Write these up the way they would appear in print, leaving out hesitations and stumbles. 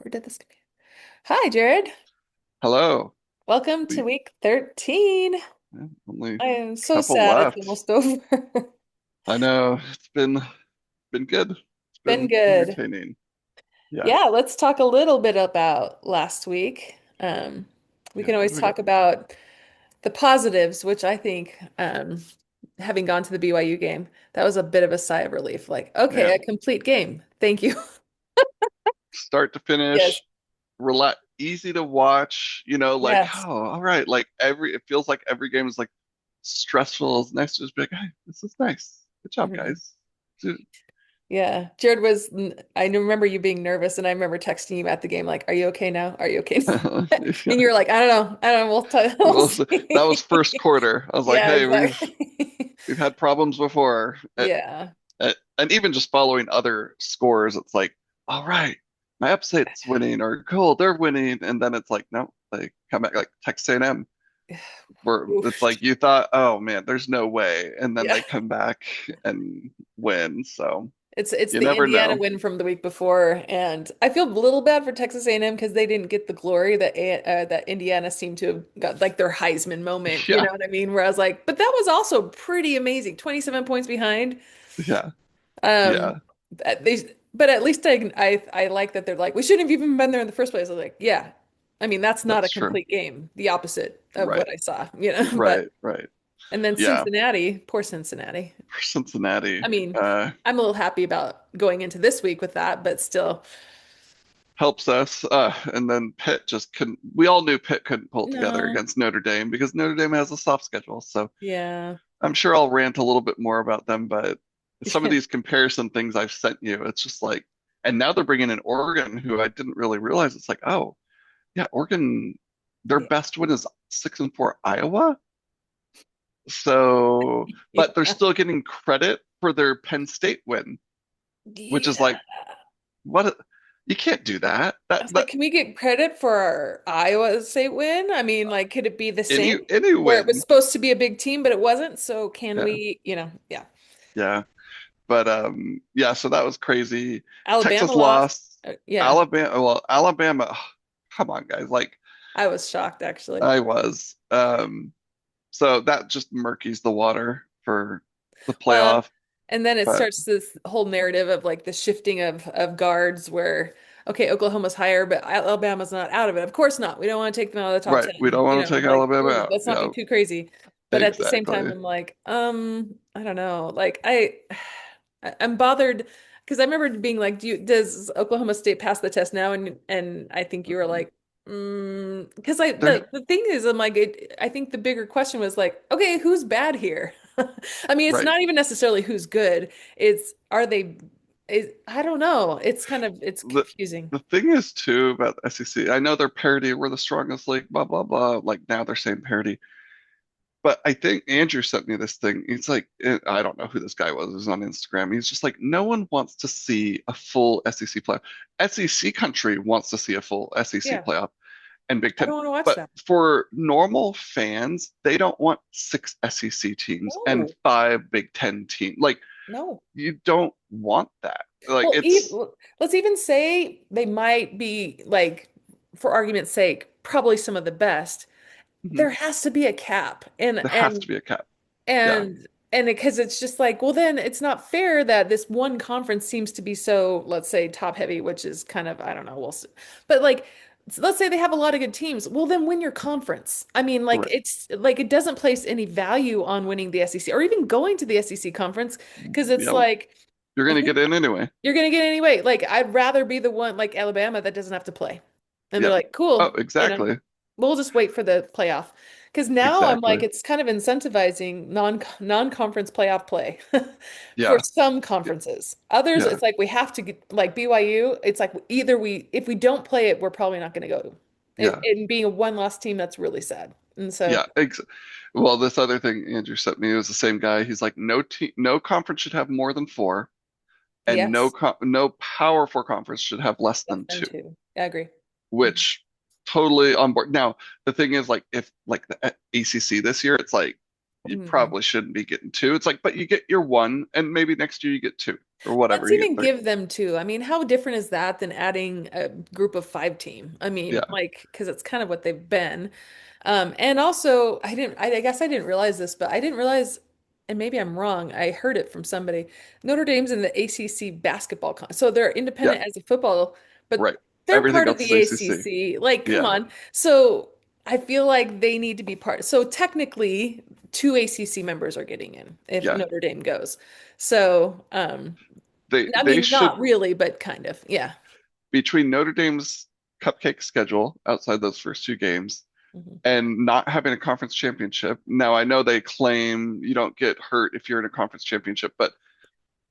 Where did this go? Hi, Jared. Hello. Welcome to We week 13. only I am a so couple sad it's left. almost over. I know it's been good. It's Been been good. entertaining. Yeah. Yeah, let's talk a little bit about last week. We Yeah. can What always do we got? talk about the positives, which I think, having gone to the BYU game, that was a bit of a sigh of relief. Like, okay, a Man, complete game. Thank you. start to Yes. finish, relax, easy to watch, like, Yes. oh, all right. Like it feels like every game is like stressful. It's nice to just be like, hey, this is nice. Good job, Mhm. guys. Dude. Yeah, Jared was, I remember you being nervous, and I remember texting you at the game, like, "Are you okay now? Are you okay?" Yeah. And you were like, "I don't know. I don't know. We'll Well, so that was see." first quarter. I was like, Yeah, hey, we've exactly. we've had problems before. Yeah. And even just following other scores, it's like, all right, my upset's winning, or cool, they're winning, and then it's like, no, they come back like Texas A&M, where it's Oof. like you thought, oh man, there's no way, and then Yeah. they come back and win. So It's you the never Indiana know. win from the week before, and I feel a little bad for Texas A&M because they didn't get the glory that Indiana seemed to have got, like their Heisman moment. You Yeah, know what I mean? Where I was like, but that was also pretty amazing. 27 points behind. yeah, Um, yeah. but at least I like that they're like, we shouldn't have even been there in the first place. I was like, yeah. I mean, that's not a That's true. complete game. The opposite of Right, what I saw. But right. and then Yeah, Cincinnati, poor Cincinnati. for Cincinnati, I mean, I'm a little happy about going into this week with that, but still, helps us. And then Pitt just couldn't. We all knew Pitt couldn't pull it together no. against Notre Dame because Notre Dame has a soft schedule. So Yeah. I'm sure I'll rant a little bit more about them, but some of these comparison things I've sent you, it's just like, and now they're bringing in Oregon, who I didn't really realize. It's like, oh, yeah, Oregon, their Yeah. best win is 6-4 Iowa. So, but they're Yeah. still getting credit for their Penn State win, which is Yeah. like, what? You can't do that. I That was like, that can we get credit for our Iowa State win? I mean, like, could it be the any same any where it was win. supposed to be a big team, but it wasn't? So can Yeah, we, yeah. yeah. But yeah, so that was crazy. Alabama Texas lost. lost. Yeah, Alabama, come on, guys. Like I was shocked actually. I was. So that just murkies the water for the Well, playoff. and then it But starts this whole narrative of like the shifting of guards where okay, Oklahoma's higher, but Alabama's not out of it. Of course not. We don't want to take them out of the top right, we 10. don't want to take Like, Alabama ooh, out. let's not be Yeah, too crazy. But at the same time, exactly. I'm like, I don't know. Like I'm bothered because I remember being like, does Oklahoma State pass the test now? And I think you were like, because They're the thing is, I'm like, I think the bigger question was like, okay, who's bad here? I mean, it's right. not even necessarily who's good. It's are they? I don't know. It's The confusing. the thing is too about the SEC. I know they're parity. We're the strongest league. Blah blah blah. Like now they're saying parity. But I think Andrew sent me this thing. He's like, I don't know who this guy was. It was on Instagram. He's just like, no one wants to see a full SEC playoff. SEC country wants to see a full SEC Yeah, playoff and Big I Ten. don't want to watch But that. for normal fans, they don't want six SEC teams and No, five Big Ten teams. Like, no. you don't want that. Like, Well, it's let's even say they might be like, for argument's sake, probably some of the best. mhm, There has to be a cap, there has to be a cap. Yeah, and because it's just like, well, then it's not fair that this one conference seems to be so, let's say, top heavy, which is kind of, I don't know, we'll see. But like, let's say they have a lot of good teams. Well, then win your conference. I mean, like, right. it's like it doesn't place any value on winning the SEC or even going to the SEC conference because it's Yeah, like, you're gonna get in anyway. you're gonna get it anyway. Like, I'd rather be the one like Alabama that doesn't have to play. And they're Yeah. like, Oh, cool, exactly. we'll just wait for the playoff. Because now I'm like, Exactly. it's kind of incentivizing non-conference playoff play for Yeah. some Yeah. conferences. Others, Yeah. it's like we have to get like BYU, it's like either if we don't play it, we're probably not going to go. Yeah. And being a one loss team, that's really sad. And so, Yeah. Well, this other thing Andrew sent me was the same guy. He's like, no conference should have more than four, and yes, no Power Four conference should have less less than than two, two. I agree. which totally on board. Now, the thing is, like, if like the ACC this year, it's like you Mhm. probably shouldn't be getting two. It's like, but you get your one, and maybe next year you get two. or whatever Let's you get even three. give them two. I mean, how different is that than adding a group of five team? I mean, Yeah, like, because it's kind of what they've been. And also, I guess I didn't realize this, but I didn't realize, and maybe I'm wrong, I heard it from somebody. Notre Dame's in the ACC basketball con, so they're yeah, independent as a football, but right. they're Everything part of else is the ACC. ACC. Like, come Yeah, on. So I feel like they need to be part. So technically, two ACC members are getting in if yeah. Notre Dame goes. So, I They mean, not should, really, but kind of. Yeah. between Notre Dame's cupcake schedule outside those first two games Mhm. and not having a conference championship. Now I know they claim you don't get hurt if you're in a conference championship, but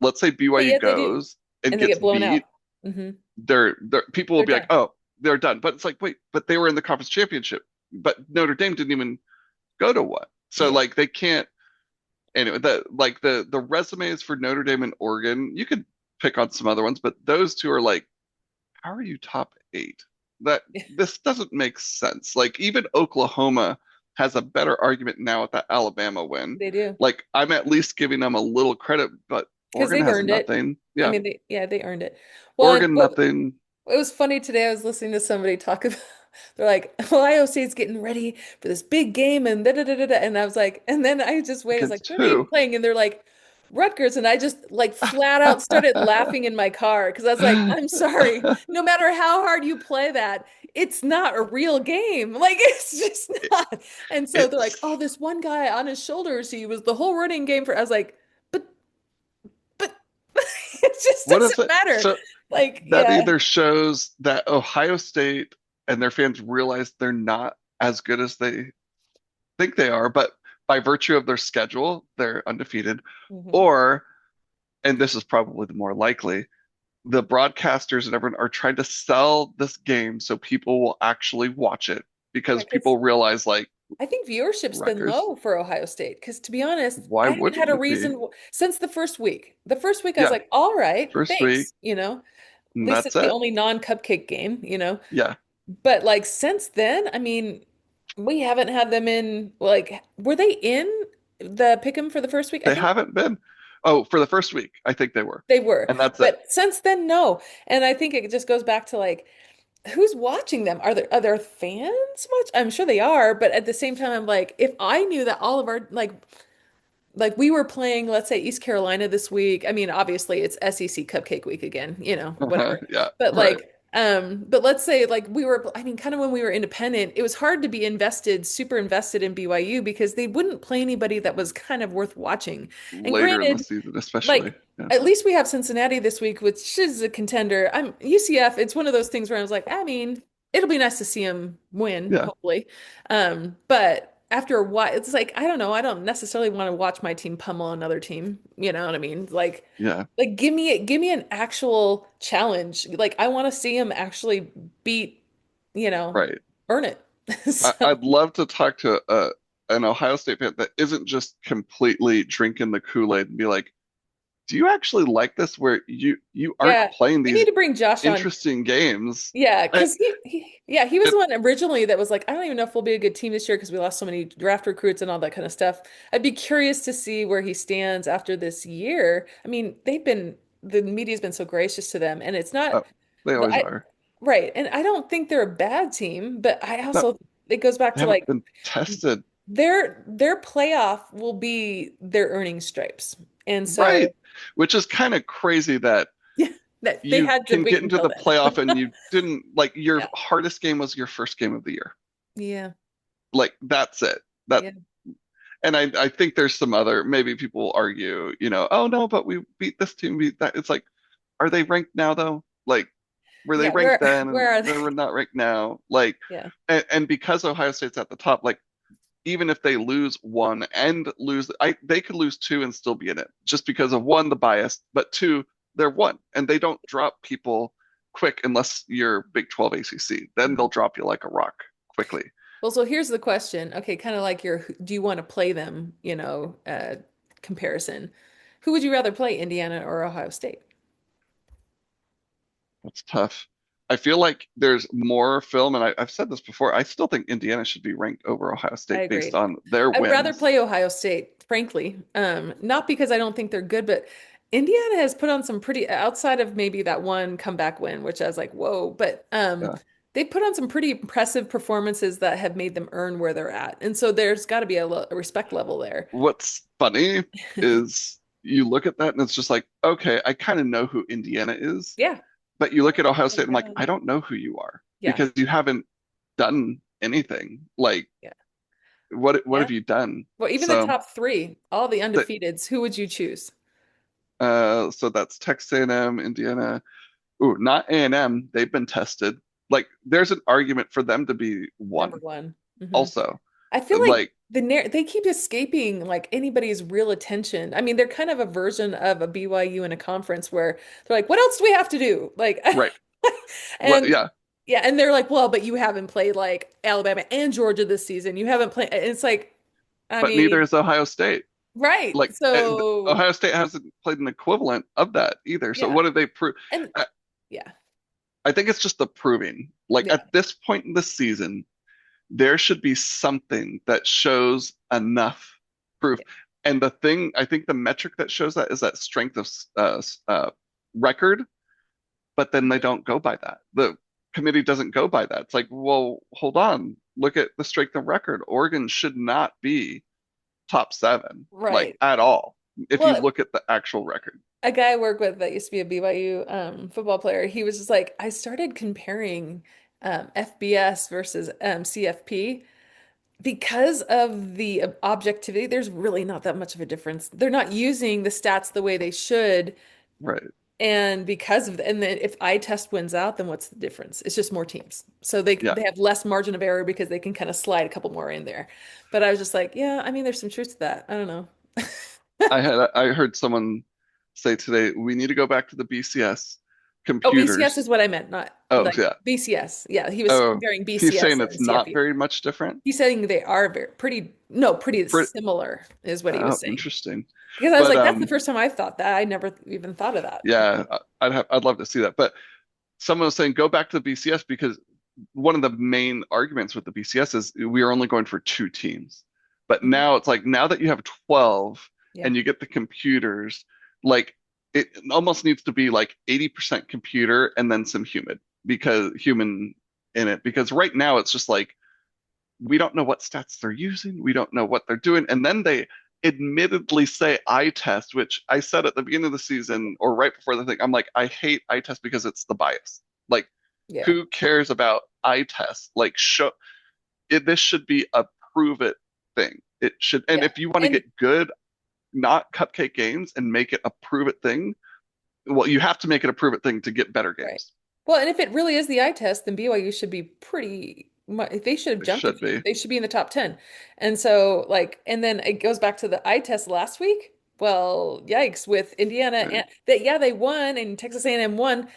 let's say But BYU yet they do, goes and and they gets get blown beat, out. Hmm. they're people will They're be like, done. "Oh, they're done." But it's like, "Wait, but they were in the conference championship." But Notre Dame didn't even go to one. So Yeah. like they can't anyway, the resumes for Notre Dame and Oregon, you could pick on some other ones, but those two are like, how are you top eight? That this doesn't make sense. Like even Oklahoma has a better argument now with that Alabama win. They do. Like I'm at least giving them a little credit, but Because Oregon they've has earned it. nothing. I Yeah, mean, they earned it. Well, and Oregon nothing. it was funny today. I was listening to somebody talk about, they're like, Ohio State's getting ready for this big game and da da da da da. And I was like, and then I just waited. I was like, Against who are they even who? playing? And they're like, Rutgers. And I just like flat out started laughing in my car because I was like, I'm sorry. No matter how hard you play that, it's not a real game. Like, it's just not. And so they're like, oh, It's this one guy on his shoulders, he was the whole running game for, I was like, but, but it just what is doesn't it? matter. So Like, that yeah. either shows that Ohio State and their fans realize they're not as good as they think they are, but by virtue of their schedule, they're undefeated. Mhm. Or, and this is probably the more likely, the broadcasters and everyone are trying to sell this game so people will actually watch it Yeah, because because people realize like I think viewership's been Rutgers, low for Ohio State. Because to be honest, why I haven't had wouldn't a it be? reason since the first week. The first week, I was Yeah, like, all right, first week, thanks. At and least that's it's the it. only non-cupcake game. Yeah, But like since then, I mean, we haven't had them in. Like, were they in the pick'em for the first week? I they think haven't been. Oh, for the first week, I think they were. they were. And that's it. But since then, no. And I think it just goes back to like, who's watching them? Are there fans watch? I'm sure they are, but at the same time, I'm like, if I knew that all of our like we were playing, let's say East Carolina this week. I mean, obviously it's SEC Cupcake Week again, Uh-huh, whatever. yeah, But right. like, but let's say like I mean, kind of when we were independent, it was hard to be super invested in BYU because they wouldn't play anybody that was kind of worth watching. And Later in the granted, season, especially. like Yeah, at least we have Cincinnati this week, which is a contender. I'm UCF. It's one of those things where I was like, I mean, it'll be nice to see them win, yeah, hopefully. But after a while, it's like I don't know. I don't necessarily want to watch my team pummel another team. You know what I mean? yeah, Like give me an actual challenge. Like I want to see them actually beat, you know, right. earn it. So I'd love to talk to an Ohio State fan that isn't just completely drinking the Kool-Aid and be like, "Do you actually like this? Where you aren't yeah, playing we need these to bring Josh on. interesting games?" Yeah, I, because he was it, the one originally that was like, I don't even know if we'll be a good team this year because we lost so many draft recruits and all that kind of stuff. I'd be curious to see where he stands after this year. I mean, the media's been so gracious to them, and it's not oh, they always I are. right, and I don't think they're a bad team, but I No, also it goes back they to haven't like been tested their playoff will be their earning stripes, and right, so which is kind of crazy that yeah, that they you had to can wait get into until the then. playoff and you didn't like your Yeah, hardest game was your first game of the year. yeah, Like that's it. That yeah. and I think there's some other maybe people will argue, oh no, but we beat this team, beat that. It's like, are they ranked now though? Like, were they Yeah, ranked where then and where are they? they're not ranked now? Like, Yeah. and because Ohio State's at the top, like even if they lose one and lose, they could lose two and still be in it just because of one, the bias, but two, they're one and they don't drop people quick unless you're Big 12 ACC. Then they'll Mhm. drop you like a rock quickly. Well, so here's the question. Okay, kind of like your do you want to play them, comparison. Who would you rather play, Indiana or Ohio State? That's tough. I feel like there's more film, and I've said this before. I still think Indiana should be ranked over Ohio I State based agree. on their I'd rather wins. play Ohio State, frankly. Not because I don't think they're good, but Indiana has put on some pretty outside of maybe that one comeback win, which I was like, whoa, but Yeah. they put on some pretty impressive performances that have made them earn where they're at. And so there's got to be a respect level there. What's funny is you look at that and it's just like, okay, I kind of know who Indiana is, Yeah. but you look at Ohio Oh my State and I'm like, I God. don't know who you are Yeah. because you haven't done anything. Like, Yeah. what Yeah. have you done? Well, even the So top three, all the that undefeateds, who would you choose? so that's Texas A&M, Indiana. Ooh, not A&M. They've been tested. Like, there's an argument for them to be Number one one. Hmm. also. I feel like Like, they keep escaping like anybody's real attention. I mean, they're kind of a version of a BYU in a conference where they're like, what else do we have to do? Like, right. What, and yeah. yeah, and they're like, well, but you haven't played like Alabama and Georgia this season. You haven't played. And it's like, I But neither mean, is Ohio State. right. Like, So, Ohio State hasn't played an equivalent of that either. So yeah. what did they prove? And I, yeah, I think it's just the proving. Like yeah, at this point in the season, there should be something that shows enough proof. yeah, And the thing, I think the metric that shows that is that strength of record, but then they don't go by that. The committee doesn't go by that. It's like, well, hold on. Look at the strength of record. Oregon should not be top seven, like right. at all, if you Well, look at the actual record. a guy I work with that used to be a BYU football player, he was just like, I started comparing FBS versus CFP because of the objectivity. There's really not that much of a difference. They're not using the stats the way they should. Right. And because of, and then if eye test wins out, then what's the difference? It's just more teams. So Yeah. they have less margin of error because they can kind of slide a couple more in there. But I was just like, yeah, I mean, there's some truth to that. I don't know. I heard someone say today we need to go back to the BCS Oh, BCS computers. is what I meant, not Oh like yeah. BCS. Yeah, he was Oh, comparing he's BCS saying and it's not CFP. very much different. He's saying they are no, pretty For similar is what he was oh, saying. interesting. Because I was But like, that's the first time I thought that. I never even thought of that. yeah, I'd love to see that. But someone was saying go back to the BCS because one of the main arguments with the BCS is we are only going for two teams. But Mhm. now it's like now that you have 12 Yeah, and you get the computers, like it almost needs to be like 80% computer and then some human in it because right now it's just like we don't know what stats they're using, we don't know what they're doing, and then they admittedly say eye test, which I said at the beginning of the season or right before the thing, I'm like, I hate eye test because it's the bias. Like, yeah, who cares about eye test? Like, show it. This should be a prove it thing. It should, and yeah. if you want to And get good, not cupcake games, and make it a prove it thing, well, you have to make it a prove it thing to get better right. games. Well, and if it really is the eye test, then BYU should be pretty much, they should have It jumped a should few. be. They should be in the top 10. And so, like, and then it goes back to the eye test last week. Well, yikes, with Indiana Right. and that, yeah, they won and Texas A&M won,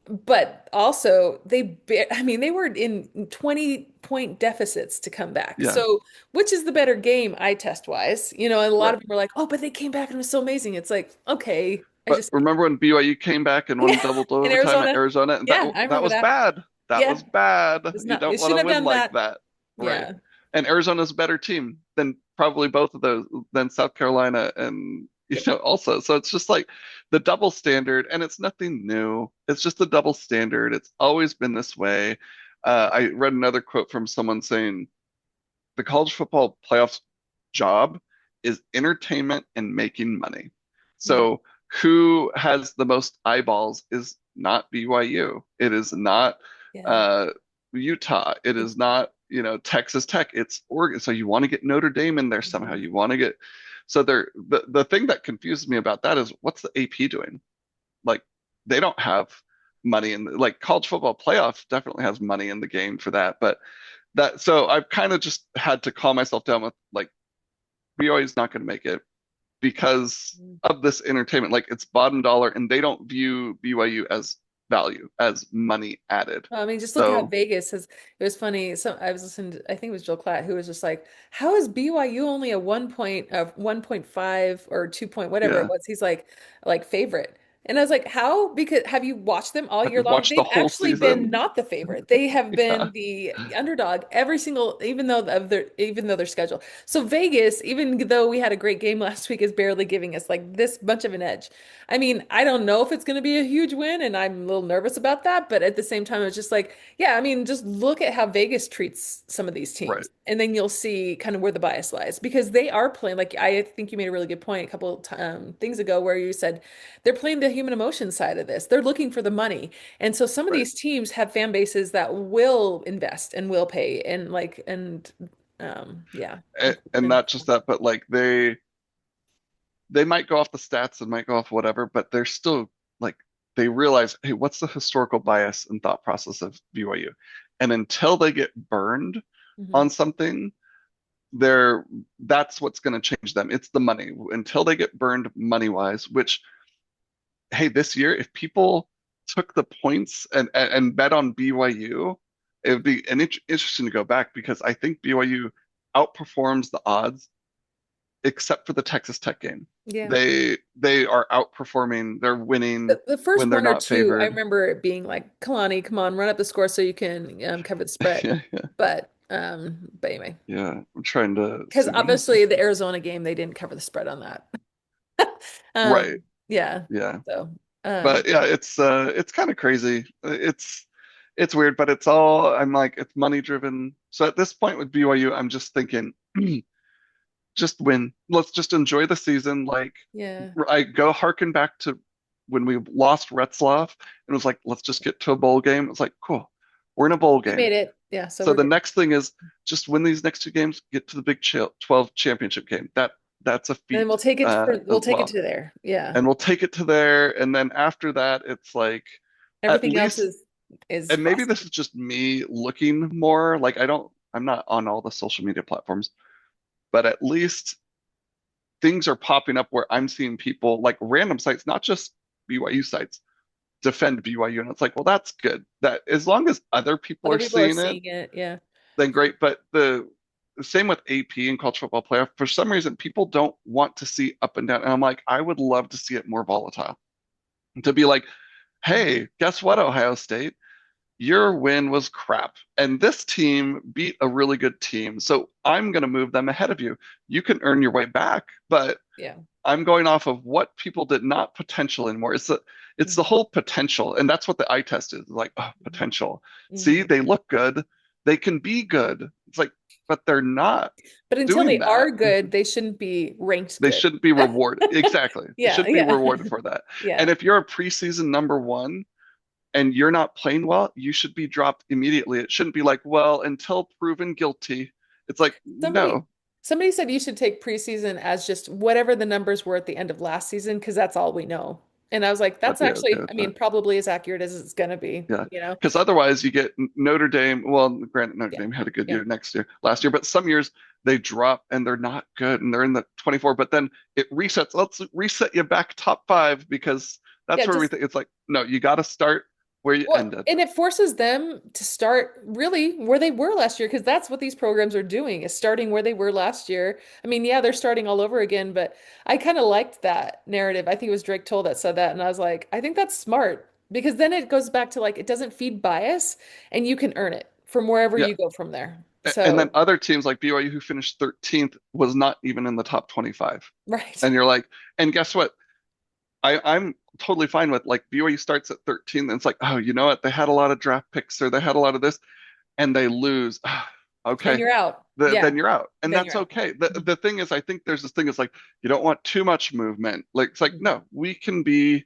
but also I mean, they were in 20-point deficits to come back. Yeah. So, which is the better game eye test wise? You know, and a lot Right. of them are like, oh, but they came back and it was so amazing. It's like, okay, I But just, remember when BYU came back and won yeah, double in overtime at Arizona. Arizona? And Yeah, I that remember was that. bad. That Yeah, was bad. it's You not, don't it want shouldn't to have win done like that. that. Right. Yeah. And Arizona's a better team than probably both of those, than South Carolina and Yep. also. So it's just like the double standard, and it's nothing new. It's just a double standard. It's always been this way. I read another quote from someone saying the college football playoffs job is entertainment and making money. Mhm. So who has the most eyeballs is not BYU. It is not Yeah. uh, Utah. It It- is not, Texas Tech. It's Oregon. So you want to get Notre Dame in there somehow. mhm. You want to get so there the thing that confuses me about that is what's the AP doing? Like they don't have money in like college football playoff definitely has money in the game for that, but that so I've kind of just had to calm myself down with like BYU is not going to make it because of this entertainment. Like it's bottom dollar, and they don't view BYU as value, as money added. Well, I mean, just look at how So Vegas has. It was funny. So I was listening to, I think it was Joel Klatt, who was just like, "How is BYU only a 1 point of 1.5 or 2 point whatever it yeah, was?" He's like favorite. And I was like, how? Because have you watched them all Have year you long? watched the They've whole actually been season? not the favorite. They have Yeah, been the underdog every single, even though their schedule. So Vegas, even though we had a great game last week, is barely giving us like this much of an edge. I mean, I don't know if it's going to be a huge win, and I'm a little nervous about that. But at the same time, it's just like, yeah, I mean, just look at how Vegas treats some of these right. teams, and then you'll see kind of where the bias lies because they are playing. Like I think you made a really good point a couple things ago where you said they're playing the human emotion side of this. They're looking for the money. And so some of Right. these teams have fan bases that will invest and will pay and yeah. And And not just that, but like they might go off the stats and might go off whatever, but they're still like they realize, hey, what's the historical bias and thought process of BYU? And until they get burned Mhm. on something, they're that's what's going to change them. It's the money. Until they get burned money wise, which hey, this year, if people took the points and bet on BYU, it would be interesting to go back because I think BYU outperforms the odds except for the Texas Tech game. Yeah. They are outperforming, they're winning The when first they're one or not two, I favored. remember it being like, Kalani, come on, run up the score so you can cover the spread. Yeah, yeah, But anyway, yeah. I'm trying to because see when was obviously this. the Arizona game, they didn't cover the spread on that. Right. Yeah. Yeah. So, But yeah, it's kind of crazy. It's weird, but it's all I'm like it's money driven. So at this point with BYU, I'm just thinking just win. Let's just enjoy the season. Like yeah, I go harken back to when we lost Retzloff and it was like, let's just get to a bowl game. It's like, cool. We're in a bowl we game. made it. Yeah. So So we're the good. next thing is just win these next two games, get to the Big 12 championship game. That's a And then feat we'll as take it well. to there. Yeah. And we'll take it to there. And then after that, it's like at Everything else least is and maybe frosting. this is just me looking more like I'm not on all the social media platforms, but at least things are popping up where I'm seeing people like random sites, not just BYU sites, defend BYU. And it's like, well, that's good. That as long as other people Other are people are seeing it, seeing it. Yeah. then great. But the same with AP and college football playoff, for some reason, people don't want to see up and down. And I'm like, I would love to see it more volatile. To be like, Mhm. hey, guess what, Ohio State? Your win was crap. And this team beat a really good team. So I'm going to move them ahead of you. You can earn your way back, but Yeah. I'm going off of what people did not potential anymore. It's the Mhm. whole potential. And that's what the eye test is like, oh, Mhm. potential. See, Mhm. they look good. They can be good. It's like, but they're not But until doing they that. are good, they shouldn't be ranked They good. shouldn't be rewarded. Exactly. They Yeah. shouldn't be Yeah. rewarded for that. And Yeah. if you're a preseason number one, and you're not playing well, you should be dropped immediately. It shouldn't be like, well, until proven guilty. It's like, Somebody no. somebody said you should take preseason as just whatever the numbers were at the end of last season because that's all we know. And I was like, I'd that's be okay actually, with I that. mean, probably as accurate as it's gonna be, Yeah. you know? Because otherwise you get Notre Dame. Well, granted, Notre Yeah. Dame had a good Yeah. year last year, but some years they drop and they're not good and they're in the 24, but then it resets. Let's reset you back top five because Yeah, that's where we just think it's like, no, you got to start where you well, ended. and it forces them to start really where they were last year because that's what these programs are doing is starting where they were last year. I mean, yeah, they're starting all over again, but I kind of liked that narrative. I think it was Drake Toll that said that, and I was like, I think that's smart because then it goes back to like it doesn't feed bias and you can earn it from wherever Yeah. you go from there. And then So, other teams like BYU who finished 13th was not even in the top 25. right. And you're like, and guess what? I'm totally fine with like BYU starts at 13 and it's like, oh, you know what? They had a lot of draft picks or they had a lot of this and they lose. Then Okay. you're out. Yeah, Then you're out. And then that's you're out. okay. The thing is, I think there's this thing is like, you don't want too much movement. Like, it's like, Mhm. no, we can be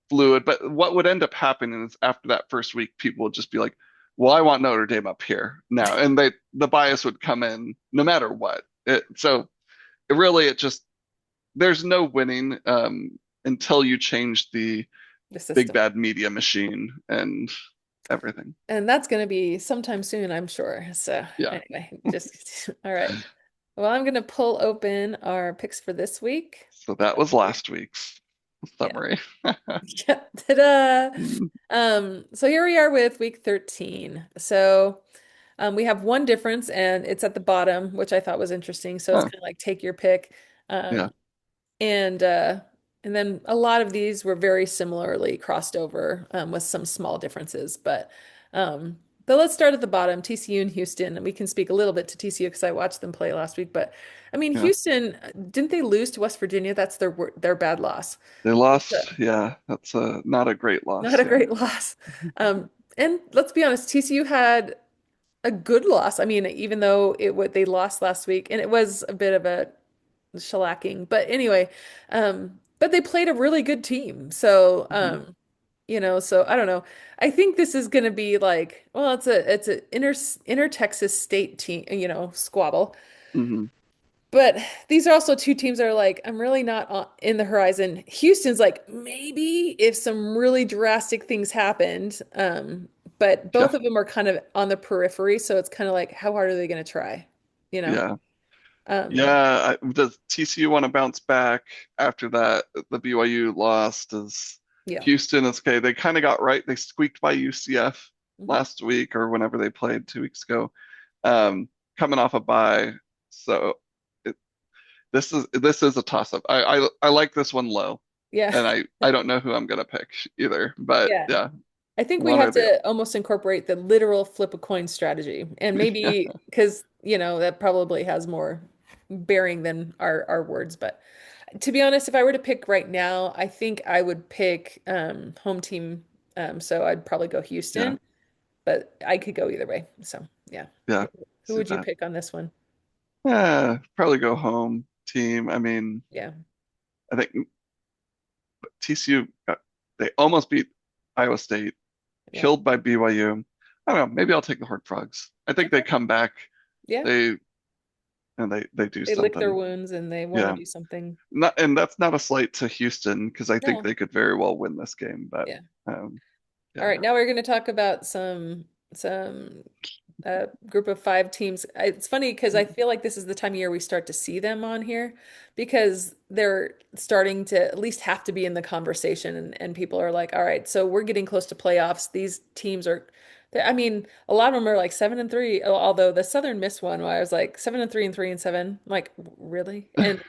fluid. But what would end up happening is after that first week, people would just be like, well, I want Notre Dame up here now. And the bias would come in no matter what. So it really, it just, there's no winning until you change the The big system. bad media machine and everything. And that's going to be sometime soon, I'm sure. So, Yeah. anyway, just all right. Well, I'm going to pull open our picks for this week. So that was Here. last week's Yeah. summary. Yeah. Ta-da. So here we are with week 13. So we have one difference and it's at the bottom, which I thought was interesting. So it's Oh, kind of like take your pick. yeah. Um, and And then a lot of these were very similarly crossed over with some small differences. Um, but let's start at the bottom, TCU and Houston. And we can speak a little bit to TCU because I watched them play last week. But I mean, Yeah. Houston, didn't they lose to West Virginia? That's their bad loss. They It's lost. Yeah, that's not a great not loss. a Yeah. great loss. And let's be honest, TCU had a good loss. I mean, even though it what they lost last week, and it was a bit of a shellacking. But anyway, but they played a really good team. So, Hmm. so I don't know. I think this is going to be like, well, it's a inter Texas state team, squabble. Hmm. But these are also two teams that are like, I'm really not in the horizon. Houston's like, maybe if some really drastic things happened. But Yeah. both of them are kind of on the periphery, so it's kind of like, how hard are they going to try? You know? Yeah. Um, Yeah. Does TCU want to bounce back after that? The BYU lost. Does yeah. Houston is okay? They kind of got right. They squeaked by UCF Mhm. last week or whenever they played 2 weeks ago. Um, Coming off a bye. So it, this is a toss up. I like this one low, Yeah. and I don't know who I'm gonna pick either. But Yeah. yeah, I think we one have or the to almost incorporate the literal flip a coin strategy. And other. maybe because, that probably has more bearing than our words. But to be honest, if I were to pick right now, I think I would pick home team. So I'd probably go Yeah, Houston, but I could go either way. So yeah. yeah. Who See would you that. pick on this one? Yeah, probably go home team. I mean, Yeah. I think TCU they almost beat Iowa State, Yeah. killed by BYU. I don't know. Maybe I'll take the Horned Frogs. I think they Okay. come back. Yeah. They and they do They lick their something. wounds and they want to Yeah. do something. Not and that's not a slight to Houston because I think No. they could very well win this game. But Yeah. um, All yeah, right, now we're going to talk about some group of five teams. It's funny because I feel like this is the time of year we start to see them on here because they're starting to at least have to be in the conversation, and people are like, all right, so we're getting close to playoffs. These teams are, I mean, a lot of them are like 7-3, although the Southern Miss one, where I was like 7-3 and 3-7. I'm like, really? And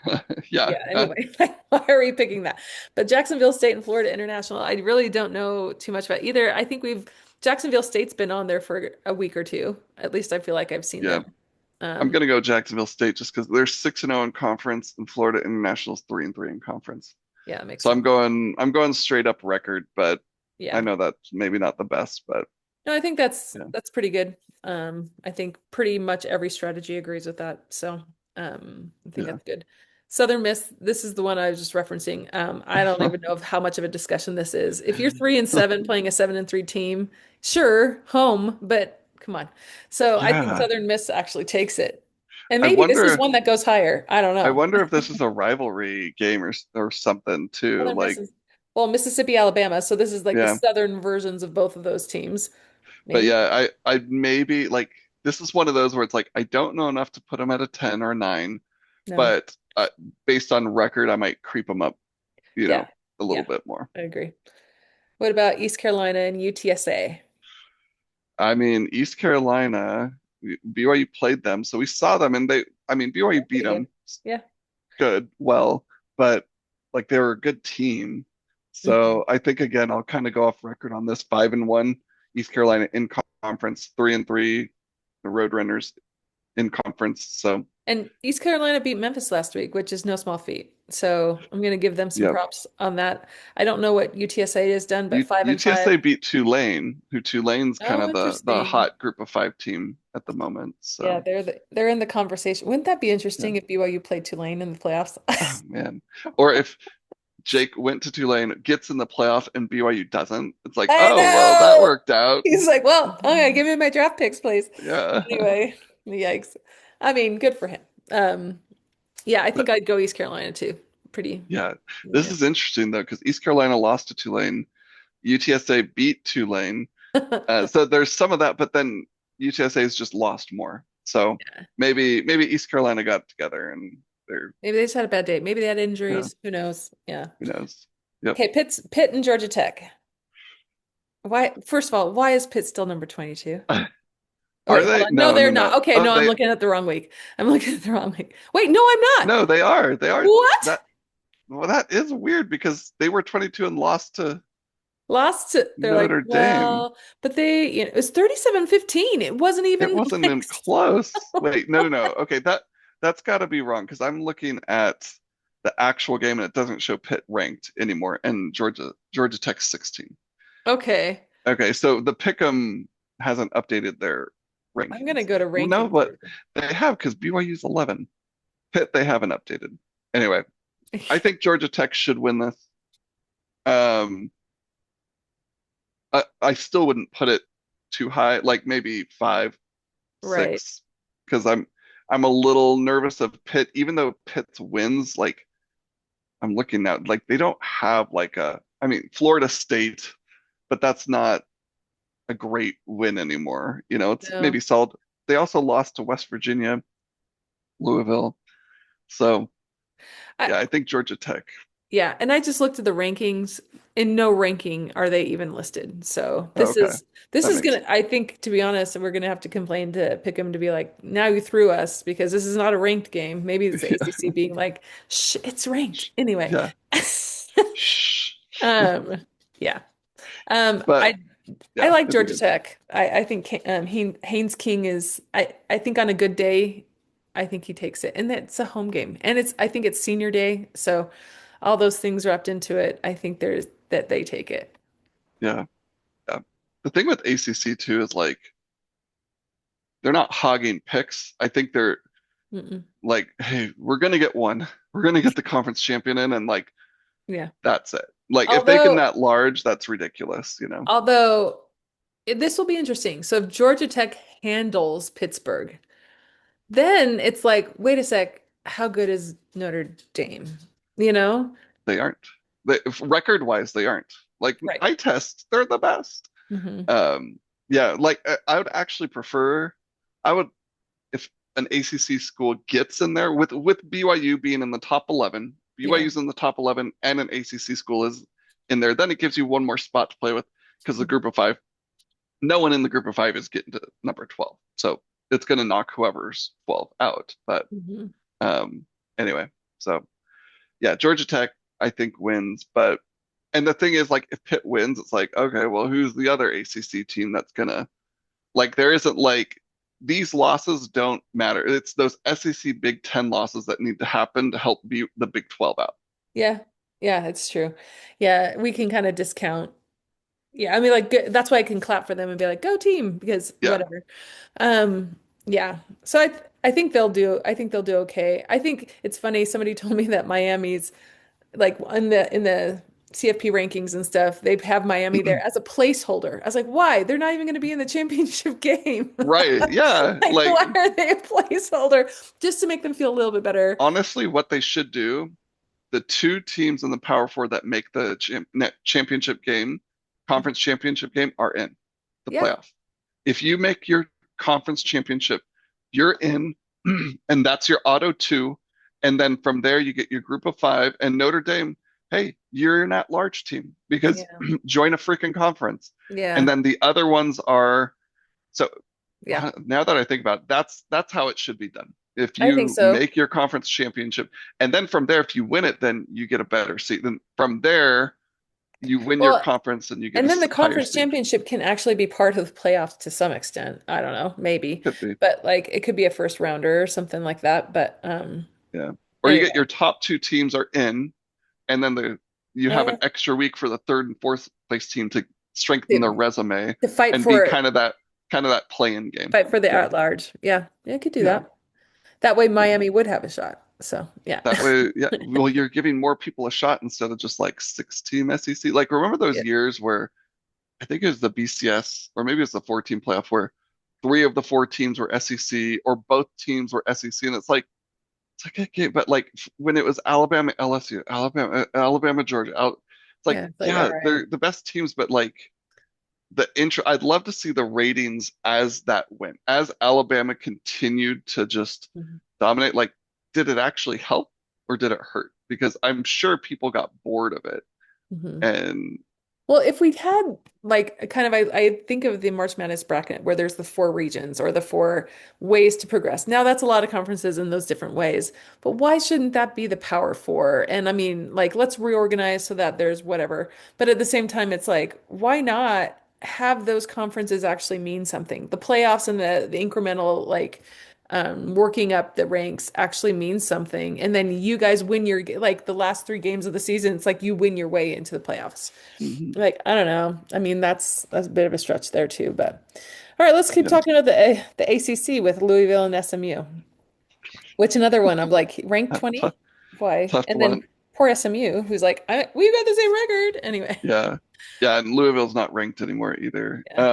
yeah, yeah, anyway, why are we picking that? But Jacksonville State and Florida International, I really don't know too much about either. I think Jacksonville State's been on there for a week or two. At least I feel like I've seen yeah. them. I'm Um, gonna go Jacksonville State just because they're 6-0 in conference and Florida International's 3-3 in conference. yeah, it makes So sense. I'm going straight up record, but I Yeah. know that's maybe not the best, but No, I think that's yeah, that's pretty good. I think pretty much every strategy agrees with that. So, I think yeah. that's good. Southern Miss, this is the one I was just referencing. I don't even know how much of a discussion this is. If you're 3-7 playing a 7-3 team, sure, home, but come on. So I think Yeah. Southern Miss actually takes it. And I maybe this is wonder one that goes higher. I don't I know. wonder if this is a rivalry game or something too. Southern Miss Like, is, well, Mississippi, Alabama. So this is like the yeah. southern versions of both of those teams. But Maybe. yeah, I maybe like this is one of those where it's like I don't know enough to put them at a 10 or a 9, No. but based on record, I might creep them up, Yeah. a little Yeah. bit more. I agree. What about East Carolina and UTSA? I mean, East Carolina, BYU played them, so we saw them, and I mean, BYU They're beat pretty good. them Yeah. good, well, but like they were a good team. Hmm. So I think again, I'll kind of go off record on this 5-1 East Carolina in conference, 3-3 the Roadrunners in conference. So And East Carolina beat Memphis last week, which is no small feat. So I'm going to give them some yeah, props on that. I don't know what UTSA has done, but 5-5. UTSA beat Tulane, who Tulane's kind Oh, of the interesting. hot group of five team at the moment. Yeah, So they're in the conversation. Wouldn't that be yeah. interesting if BYU played Tulane in the playoffs? Oh man. Or if Jake went to Tulane, gets in the playoff, and BYU doesn't, it's like, I oh well, that know. worked out. He's like, well, okay, give me my draft picks, please. Yeah. Anyway, yikes. I mean, good for him. Yeah, I But think I'd go East Carolina too. Pretty, yeah, this yeah. is interesting though, because East Carolina lost to Tulane, UTSA beat Tulane. So there's some of that, but then UTSA has just lost more. So maybe East Carolina got together and they're Maybe they just had a bad day. Maybe they had yeah, injuries. Who knows? Yeah. who knows? Yep. Okay, Pitt and Georgia Tech. Why, first of all, why is Pitt still number 22? Oh, Are wait, hold they? on. No, No, no, they're no. not. Okay, Oh, no, I'm they looking at the wrong week. I'm looking at the wrong week. Wait, no, I'm not. no, they are. They are What? that Well, that is weird because they were 22 and lost to Lost to, they're like, Notre Dame. well, but it was 37-15. It wasn't It even wasn't even like, close. Wait, no, no, no. Okay, that's got to be wrong because I'm looking at the actual game and it doesn't show Pitt ranked anymore, and Georgia Tech's 16. okay, Okay, so the Pick'em hasn't updated their I'm gonna rankings. go to Well, no, rankings. but they have because BYU's 11. Pitt they haven't updated. Anyway, I think Georgia Tech should win this. Um, I still wouldn't put it too high, like maybe five, Right. six, because I'm a little nervous of Pitt, even though Pitt's wins, like I'm looking at, like they don't have like I mean, Florida State, but that's not a great win anymore. It's maybe No. solid. They also lost to West Virginia, Louisville. So I yeah, I think Georgia Tech. Yeah, and I just looked at the rankings. In no ranking are they even listed. So Oh, okay, this that is makes gonna, I think, to be honest, we're gonna have to complain to Pick'em to be like, now you threw us because this is not a ranked game. Maybe it's the yeah, ACC being like, shh, it's ranked anyway. yeah. Shh. Um, yeah. But I yeah, like it'd be Georgia good. Tech. I think Haynes King is I think on a good day, I think he takes it. And it's a home game. And I think it's senior day, so all those things wrapped into it. I think there's that they take it. Yeah, yeah. The thing with ACC too is like they're not hogging picks. I think they're Mm-mm. like, hey, we're gonna get one. We're gonna get the conference champion in, and like Yeah. that's it. Like if they can Although that large, that's ridiculous. although this will be interesting. So if Georgia Tech handles Pittsburgh, then it's like, wait a sec, how good is Notre Dame? You know? They aren't. Record wise, they aren't. Like Right. I test, they're the best. Hmm. Um, yeah, like I would actually prefer. I would if an ACC school gets in there with BYU being in the top 11, Yeah. BYU's in the top 11, and an ACC school is in there, then it gives you one more spot to play with because the group of five, no one in the group of five is getting to number 12. So it's going to knock whoever's 12 out. But Hmm. um, anyway, so yeah, Georgia Tech, I think, wins. And the thing is, like, if Pitt wins, it's like, okay, well, who's the other ACC team that's gonna, like, there isn't like, these losses don't matter. It's those SEC Big Ten losses that need to happen to help beat the Big 12 out. Yeah. Yeah, it's true. Yeah, we can kind of discount. Yeah, I mean like that's why I can clap for them and be like, "Go team," because Yeah. whatever. Yeah. So I think they'll do okay. I think it's funny somebody told me that Miami's like in the CFP rankings and stuff, they have Miami there as a placeholder. I was like, "Why? They're not even going to be in the championship game." Right. Yeah. Like, Like, why are they a placeholder? Just to make them feel a little bit better. honestly, what they should do, the two teams in the Power Four that make the championship game, conference championship game, are in the Yeah. playoff. If you make your conference championship, you're in, and that's your auto two. And then from there, you get your group of five. And Notre Dame, hey, you're an at-large team because Yeah. join a freaking conference. And Yeah. then the other ones are so Yeah. now that I think about it, that's how it should be done. If I think you so. make your conference championship, and then from there, if you win it, then you get a better seat. Then from there, you win your Well, conference and you get and a then the higher conference seed. championship can actually be part of the playoffs to some extent. I don't know, maybe. Could be. But like it could be a first rounder or something like that. But Yeah. Or you get anyway. your top two teams are in, and then you have an Eh, extra week for the third and fourth place team to strengthen their to, resume to and be kind of that play-in game. fight for the Yeah. at large. Yeah. Yeah, I could do Yeah. that. That way Yeah. Miami would have a shot. So yeah. That way, yeah. Well, you're giving more people a shot instead of just like six team SEC. Like remember those Yeah. years where I think it was the BCS or maybe it's the four-team playoff where three of the four teams were SEC or both teams were SEC, and it's like okay, but like when it was Alabama, LSU, Alabama, Georgia, it's like Yeah. It's like, all yeah, right. they're the best teams, but like the intro, I'd love to see the ratings as that went, as Alabama continued to just Mhm. dominate. Like, did it actually help or did it hurt? Because I'm sure people got bored of it, Mhm. and Well, if we had like a kind of, I think of the March Madness bracket where there's the four regions or the four ways to progress. Now that's a lot of conferences in those different ways, but why shouldn't that be the power four? And I mean, like, let's reorganize so that there's whatever. But at the same time, it's like, why not have those conferences actually mean something? The playoffs and the incremental like working up the ranks actually means something. And then you guys win your like the last three games of the season, it's like you win your way into the playoffs. Hmm. Like, I don't know. I mean, that's a bit of a stretch there too, but all right, let's keep Yeah, talking about the ACC with Louisville and SMU. Which another one of like ranked tough, 20? Why? tough And then one. poor SMU who's like, we've got the same record anyway. Yeah, yeah, and Louisville's not ranked anymore either. Yeah.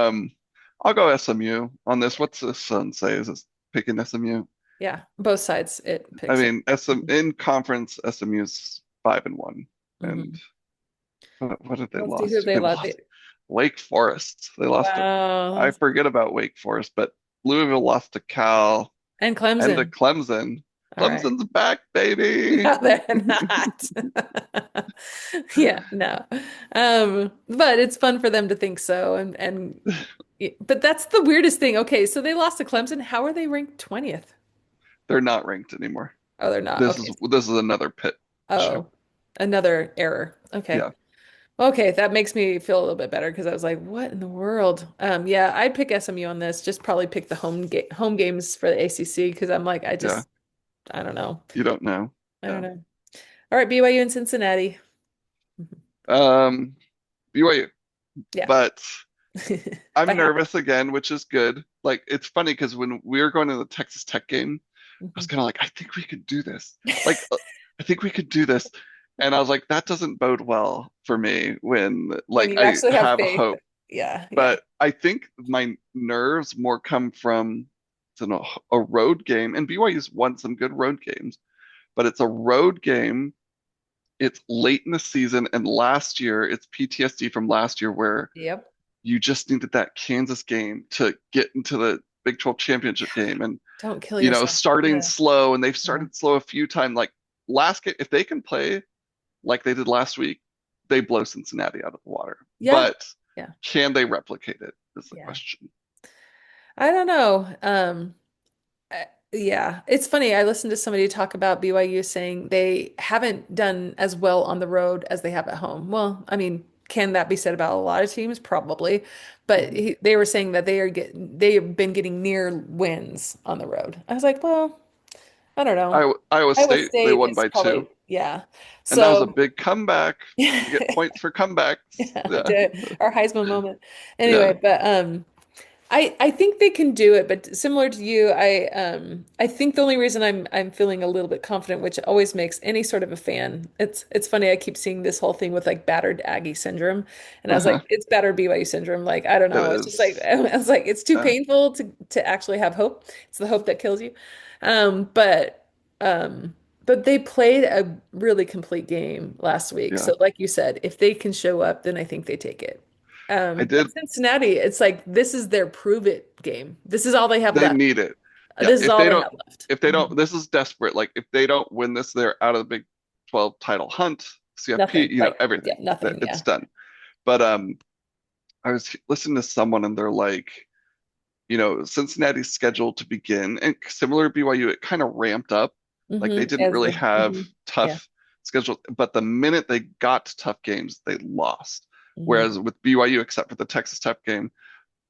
I'll go SMU on this. What's the sun say? Is it picking SMU? Yeah, both sides it I picks it. mean, SM in conference, SMU's 5-1, and Hmm. what did they Let's see who lost? they They love. lost Wake Forest. They lost to. I Wow. forget about Wake Forest, but Louisville lost to Cal And and to Clemson. Clemson. All right. Clemson's back, baby. No, they're not. Yeah, no. But it's fun for them to think so and but that's the weirdest thing. Okay, so they lost to Clemson. How are they ranked 20th? They're not ranked anymore. Oh, they're not. This Okay. is this is another pit issue. Oh, another error. Okay. Yeah, Okay, that makes me feel a little bit better because I was like, what in the world? Yeah, I'd pick SMU on this. Just probably pick the home games for the ACC because I'm like, yeah. I don't know. You don't know. I don't Yeah. know. All right, BYU and Cincinnati. Mhm. Um, BYU, Yeah. but By I'm half. nervous again, which is good. Like it's funny because when we were going to the Texas Tech game, I was Mhm. kind of like, I think we could do this. Like, I think we could do this. And I was like, that doesn't bode well for me when When like you I actually have have faith. hope. Yeah, yeah. But I think my nerves more come from a road game, and BYU's won some good road games, but it's a road game. It's late in the season, and last year, it's PTSD from last year where Yep. you just needed that Kansas game to get into the Big 12 championship game. And Don't kill yourself. starting Yeah. slow, and they've Yeah. started slow a few times. Like last game, if they can play like they did last week, they blow Cincinnati out of the water. Yeah. But Yeah. can they replicate it? Is the Yeah. question. I don't know. Yeah, it's funny. I listened to somebody talk about BYU saying they haven't done as well on the road as they have at home. Well, I mean, can that be said about a lot of teams? Probably. But Mhm. they were saying that they have been getting near wins on the road. I was like, well, I don't know. Iowa Iowa State, they State won is by two, probably, yeah. and that was a So, big comeback. You get yeah, points for comebacks. Yeah, our Heisman moment. yeah, Anyway, but I think they can do it, but similar to you, I think the only reason I'm feeling a little bit confident, which always makes any sort of a fan. It's funny, I keep seeing this whole thing with like battered Aggie syndrome. And I was like, uh-huh. it's battered BYU syndrome. Like, I don't It know. It's just like is. I was like, it's too Yeah, painful to actually have hope. It's the hope that kills you. But but they played a really complete game last week. yeah. So like you said, if they can show up, then I think they take it. I But did. Cincinnati, it's like this is their prove it game. This is all they have They left. need it. Yeah, This is all they have left. if they don't, Mhm. this is desperate. Like if they don't win this, they're out of the Big 12 title hunt, CFP, Nothing. Like, yeah, everything. That nothing. it's Yeah. done. But I was listening to someone and they're like, Cincinnati's scheduled to begin, and similar to BYU, it kind of ramped up. Like they didn't As really the have yeah. tough schedule, but the minute they got to tough games, they lost. hmm Whereas with BYU, except for the Texas Tech game,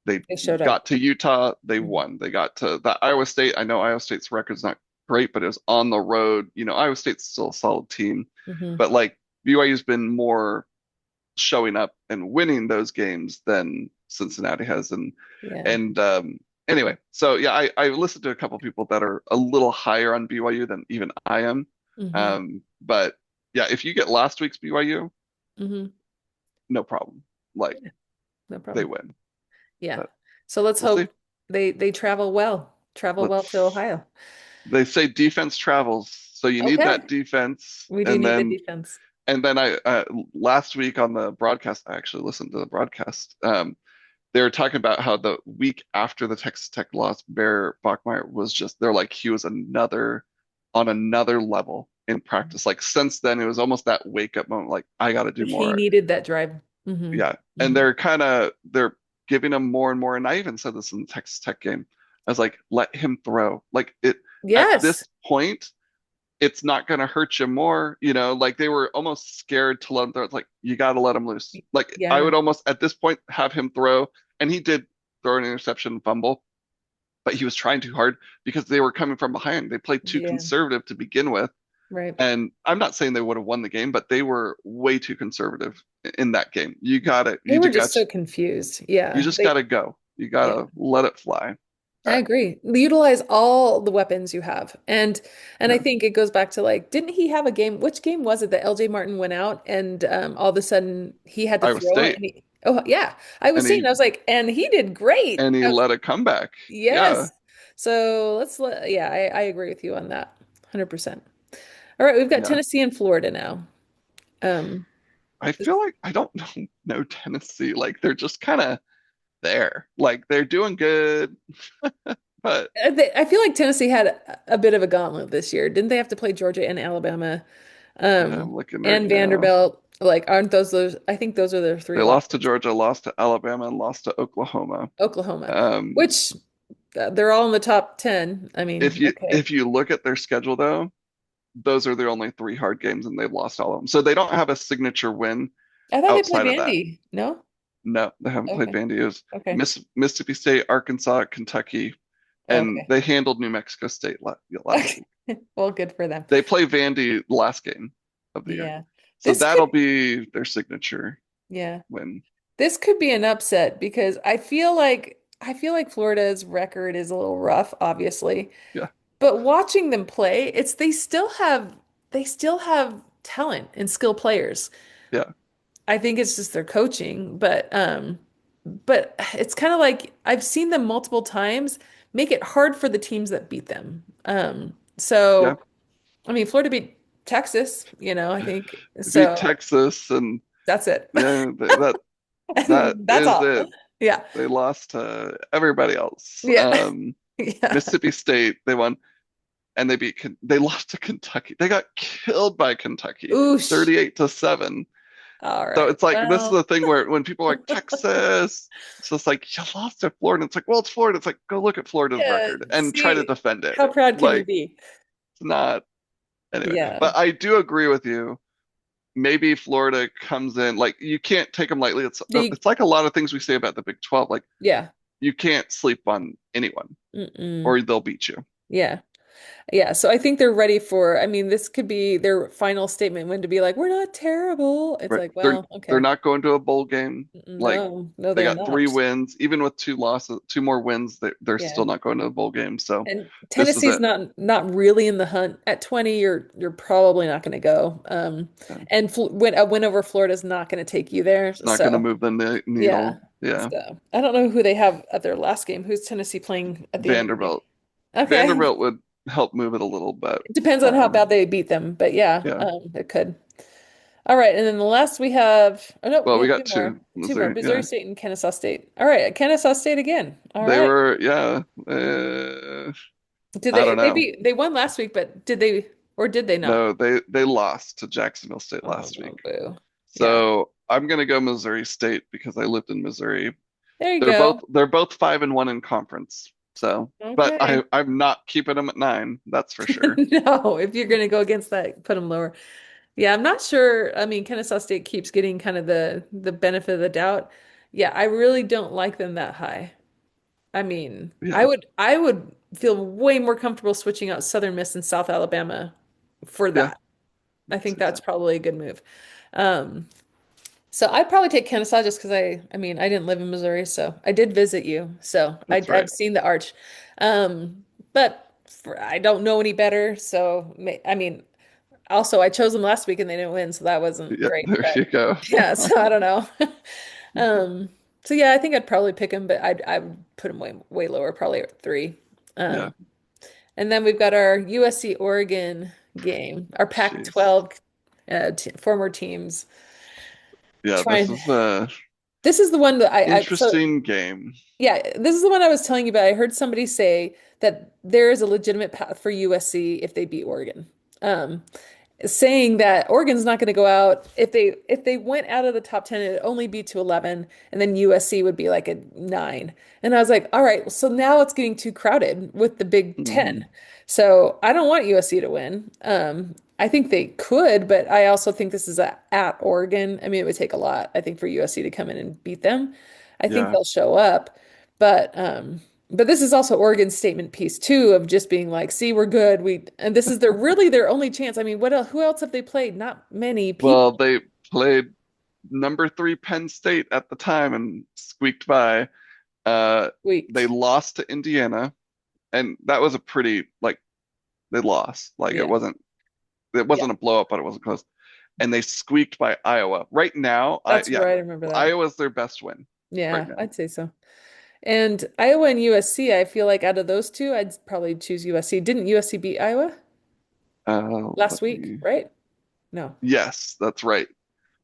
they They showed up. got to Utah, they hmm won. They got to the Iowa State. I know Iowa State's record's not great, but it was on the road. Iowa State's still a solid team, hmm but like BYU's been more showing up and winning those games than Cincinnati has. And Yeah. and anyway, so yeah, I listened to a couple people that are a little higher on BYU than even I am. hmm But yeah, if you get last week's BYU, hmm no problem. Like Yeah, no they problem. win. Yeah. But So let's we'll see. hope they travel well. Travel well to Let's Ohio. They say defense travels, so you need Okay. that defense. We do And need the then defense. I last week on the broadcast, I actually listened to the broadcast. They were talking about how the week after the Texas Tech loss, Bear Bachmeier was just they're like he was on another level in practice. Like since then, it was almost that wake up moment. Like I got to do Like he more. needed that drive. Hmm. Yeah, and Hmm. they're giving him more and more. And I even said this in the Texas Tech game. I was like, let him throw. Like it at Yes. this point, it's not going to hurt you more. Like they were almost scared to let him throw. It's like you got to let him loose. Like I Yeah. would almost at this point have him throw, and he did throw an interception and fumble, but he was trying too hard because they were coming from behind. They played too Yeah. conservative to begin with. Right. And I'm not saying they would have won the game, but they were way too conservative in that game. You got to, They you were do just got, so confused. you Yeah. just got to go. You got Yeah. to let it fly. I Uh, agree. Utilize all the weapons you have. And I yeah, think it goes back to like, didn't he have a game? Which game was it that LJ Martin went out and all of a sudden he had to Iowa throw it State, and oh yeah. I was and saying, he I was like, and he did great. and he let it come back. Yeah, Yes. So yeah, I agree with you on that. 100%. All right, we've got yeah. Tennessee and Florida now. Um, I feel like I don't know Tennessee. Like they're just kind of there. Like they're doing good, but I feel like Tennessee had a bit of a gauntlet this year. Didn't they have to play Georgia and Alabama, yeah, I'm looking right and now. Vanderbilt? Like, aren't those? I think those are their three They lost to losses. Georgia, lost to Alabama, and lost to Oklahoma. Oklahoma, Um, which they're all in the top 10. I if mean, you okay. if you look at their schedule though, those are their only three hard games, and they've lost all of them. So they don't have a signature win I thought they played outside of that. Vandy. No? No, they haven't played Okay. Vandy. It was Okay. Mississippi State, Arkansas, Kentucky, and Okay. they handled New Mexico State last Okay. week. Well, good for them. They play Vandy the last game of the year. Yeah. So This could, that'll be their signature yeah. win. This could be an upset because I feel like Florida's record is a little rough, obviously. Yeah, But watching them play, they still have talent and skill players. yeah, I think it's just their coaching, but it's kind of like I've seen them multiple times make it hard for the teams that beat them. yeah. So I mean, Florida beat Texas, I think. They beat So Texas, and that's it. yeah, that That's is all. it. Yeah. They lost to everybody else. Yeah. Yeah. Mississippi State, they won, and they lost to Kentucky. They got killed by Kentucky, Oosh. 38-7. All So right. it's like this is Well, the thing where when people are like Texas, it's just like you lost to Florida. It's like, well, it's Florida. It's like go look at Florida's yeah. record and try to See, defend it. how proud can you Like be? it's not anyway. Yeah. But I do agree with you. Maybe Florida comes in like you can't take them lightly. It's Do you, it's like a lot of things we say about the Big 12. Like yeah. you can't sleep on anyone Mm-mm. or they'll beat you. Yeah. Yeah. So I think they're ready I mean, this could be their final statement when to be like, we're not terrible. It's Right? like, They're well, they're okay. not going to a bowl game. Like No, no, they they're got three not. wins, even with two losses, two more wins, they're Yeah. still not going to a bowl game. So And this is Tennessee's it. not really in the hunt. At 20, you're probably not going to go. Yeah. And a win over Florida is not going to take you there. It's not going to So, move the yeah. needle. Yeah. So, I don't know who they have at their last game. Who's Tennessee playing at the end of the game? Vanderbilt. Okay. Vanderbilt would help move it a little bit. It depends on how Um, bad they beat them, but yeah, yeah. it could. All right, and then the last we have, oh no, we Well, we have got two. two more, Missouri. Missouri Yeah. State and Kennesaw State. All right, Kennesaw State again. All They right. were, yeah. Did I don't know. they won last week, but did they not? No, they lost to Jacksonville State Oh, last no, week. boo. Yeah. So I'm gonna go Missouri State because I lived in Missouri. There you They're go. both they're both 5-1 in conference. So, but Okay. I'm not keeping them at 9. That's for sure. No, if you're going to go against that, put them lower. Yeah, I'm not sure. I mean, Kennesaw State keeps getting kind of the benefit of the doubt. Yeah, I really don't like them that high. I mean, I Yeah, would I would feel way more comfortable switching out Southern Miss and South Alabama for yeah, that. I think see that's that. probably a good move. Um, so I'd probably take Kennesaw just because I mean, I didn't live in Missouri, so I did visit you, so That's I've right. seen the arch. But I don't know any better, so I mean, also I chose them last week and they didn't win, so that wasn't Yeah, great. there But you go. yeah, so I don't know. Um, so yeah, I think I'd probably pick them, but I would put them way lower, probably at 3. Yeah, Um, and then we've got our USC Oregon game, our jeez. Pac-12 t former teams Yeah, this trying. is a This is the one that so interesting game. yeah, this is the one I was telling you about. I heard somebody say that there is a legitimate path for USC if they beat Oregon. Um, saying that Oregon's not going to go out. If they went out of the top 10, it'd only be to 11, and then USC would be like a 9. And I was like, all right, so now it's getting too crowded with the Big Hmm. 10. So I don't want USC to win. I think they could, but I also think this is at Oregon. I mean, it would take a lot, I think, for USC to come in and beat them. I think Yeah. they'll show up, but but this is also Oregon's statement piece too of just being like, see, we're good. And this is their only chance. I mean, what else, who else have they played? Not many Well, people they played number 3 Penn State at the time and squeaked by. Uh, they tweaked. lost to Indiana, and that was a pretty like they lost. Like Yeah. it Yeah. wasn't a blow up, but it wasn't close. And they squeaked by Iowa. Right now, That's right. I remember that. Iowa's their best win right Yeah, now. I'd say so. And Iowa and USC, I feel like out of those two, I'd probably choose USC. Didn't USC beat Iowa last Let week, me. right? No. Yes, that's right.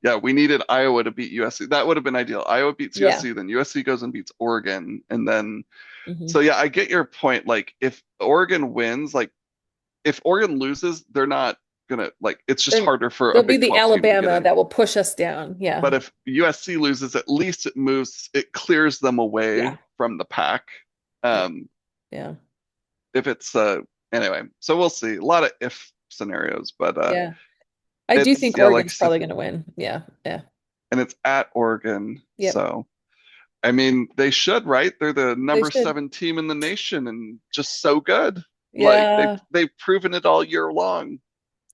Yeah, we needed Iowa to beat USC. That would have been ideal. Iowa beats Yeah. USC, then USC goes and beats Oregon, and then Hmm. so yeah, I get your point. Like if Oregon wins, like if Oregon loses, they're not gonna like it's just Then harder for a there'll be Big the 12 team to get Alabama in. that will push us down. Yeah. But if USC loses, at least it clears them away Yeah. from the pack. Yeah. Um, Yeah. if it's anyway, so we'll see. A lot of if scenarios, but Yeah. I do it's think yeah, like Oregon's you said, probably going to win. Yeah. Yeah. and it's at Oregon, Yep. so I mean they should, right? They're the They number should. 7 team in the nation and just so good. Like Yeah. they've proven it all year long.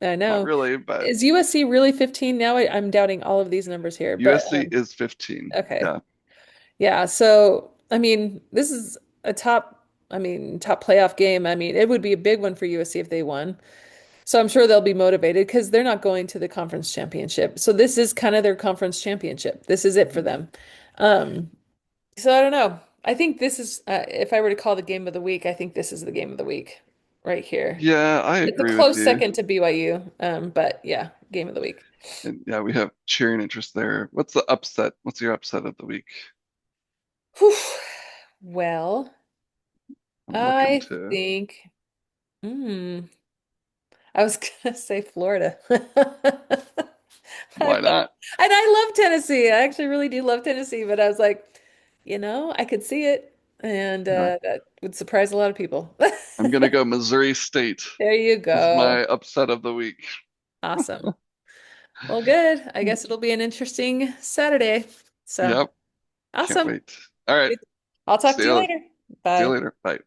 I Not know. really, but Is USC really 15 now? I'm doubting all of these numbers here, but USC is 15. okay. Yeah. Yeah. So, I mean, this is a top playoff game. I mean, it would be a big one for USC if they won. So I'm sure they'll be motivated because they're not going to the conference championship. So this is kind of their conference championship. This is it for them. Um, so I don't know. I think this is, if I were to call the game of the week, I think this is the game of the week right here. Yeah, I It's a agree with close you. second to BYU, but yeah, game of the week. And yeah, we have cheering interest there. What's the upset? What's your upset of the week? Whew. Well, I'm looking I to. think, hmm, I was gonna say Florida. I Why love, not? and I love Tennessee. I actually really do love Tennessee, but I was like, I could see it, and Yeah, that would surprise a lot of people. I'm gonna go Missouri State There you is go. my upset of the week. Awesome. Well, good. I guess it'll be an interesting Saturday. So, Yep, can't awesome. wait. All right, I'll talk see to you you, later. see you Bye. later. Bye.